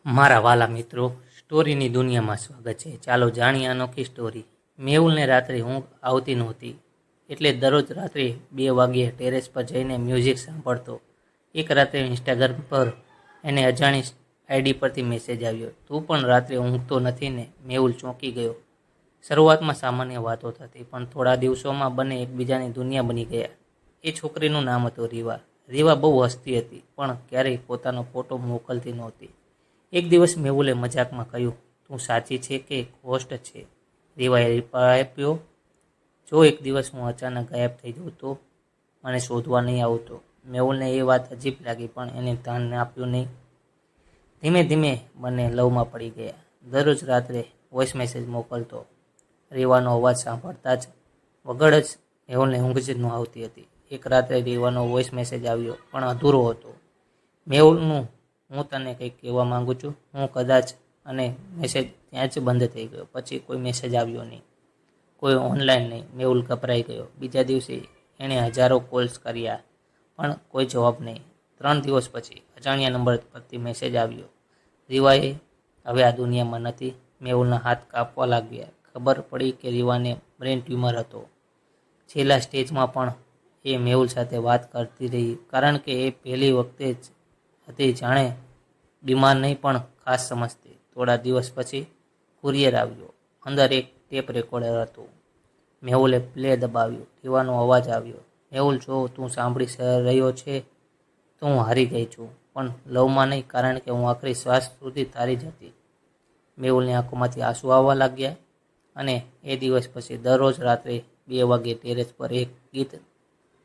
મારા વાલા મિત્રો, સ્ટોરીની દુનિયામાં સ્વાગત છે. ચાલો જાણીએ અનોખી સ્ટોરી. મેહુલને રાત્રે ઊંઘ આવતી નહોતી, એટલે દરરોજ રાત્રે 2 વાગ્યે ટેરેસ પર જઈને મ્યુઝિક સાંભળતો. એક રાત્રે ઇન્સ્ટાગ્રામ પર એને અજાણી આઈડી પરથી મેસેજ આવ્યો, તું પણ રાત્રે ઊંઘતો નથી ને? મેહુલ ચોંકી ગયો. શરૂઆતમાં સામાન્ય વાતો થતી, પણ થોડા દિવસોમાં બંને એકબીજાની દુનિયા બની ગયા. એ છોકરીનું નામ હતું રીવા. રીવા બહુ હસતી હતી, પણ ક્યારેય પોતાનો ફોટો મોકલતી નહોતી. એક દિવસ મેહુલે મજાકમાં કહ્યું, તું સાચી છે કે ઘોસ્ટ છે? રીવાએ રિપ્લાય આપ્યો, જો એક દિવસ હું અચાનક ગાયબ થઈ જાઉં તો? મને શોધવા નહીં આવતો? મેહુલને એ વાત અજીબ લાગી, પણ એને ધ્યાન આપ્યું નહીં. ધીમે ધીમે બંને લવમાં પડી ગયા. દરરોજ રાત્રે વોઇસ મેસેજ મોકલતો. રીવાનો અવાજ સાંભળતા જ વગર જ મેહુલને ઊંઘ જ ન આવતી હતી. એક રાત્રે રીવાનો વોઇસ મેસેજ આવ્યો, પણ અધૂરો હતો. મેહુલનું, હું તને કંઈક કહેવા માંગુ છું, હું કદાચ. અને મેસેજ ત્યાં જ બંધ થઈ ગયો. પછી કોઈ મેસેજ આવ્યો નહીં, કોઈ ઓનલાઈન નહીં. મેહુલ ગભરાઈ ગયો. બીજા દિવસે એણે હજારો કોલ્સ કર્યા, પણ કોઈ જવાબ નહીં. 3 દિવસ પછી અજાણ્યા નંબર પરથી મેસેજ આવ્યો. રીવાએ હવે આ દુનિયામાં નથી. મેહુલના હાથ કાપવા લાગ્યા. ખબર પડી કે રીવાને બ્રેન ટ્યુમર હતો. છેલ્લા સ્ટેજમાં પણ એ મેહુલ સાથે વાત કરતી રહી, કારણ કે એ પહેલી વખતે જ હતી જાણે બીમાર નહીં પણ ખાસ સમજતી. થોડા દિવસ પછી કુરિયર આવ્યો. અંદર એક ટેપ રેકોર્ડર હતું. મેહુલે પ્લે દબાવ્યું. રીવાનો અવાજ આવ્યો, મેહુલ, જો તું સાંભળી રહ્યો છે તો હું હારી ગઈ છું, પણ લવમાં નહીં, કારણ કે હું આખરી શ્વાસ સુધી તારી જ હતી. મેહુલની આંખોમાંથી આંસુ આવવા લાગ્યા, અને એ દિવસ પછી દરરોજ રાત્રે 2 વાગ્યે ટેરેસ પર એક ગીત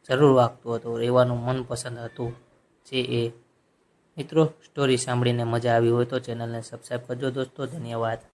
જરૂર વાગતું હતું. રીવાનું મનપસંદ હતું જે એ. મિત્રો, સ્ટોરી સાંભળીને મજા આવી હોય તો ચેનલને સબસ્ક્રાઈબ કરજો દોસ્તો. ધન્યવાદ.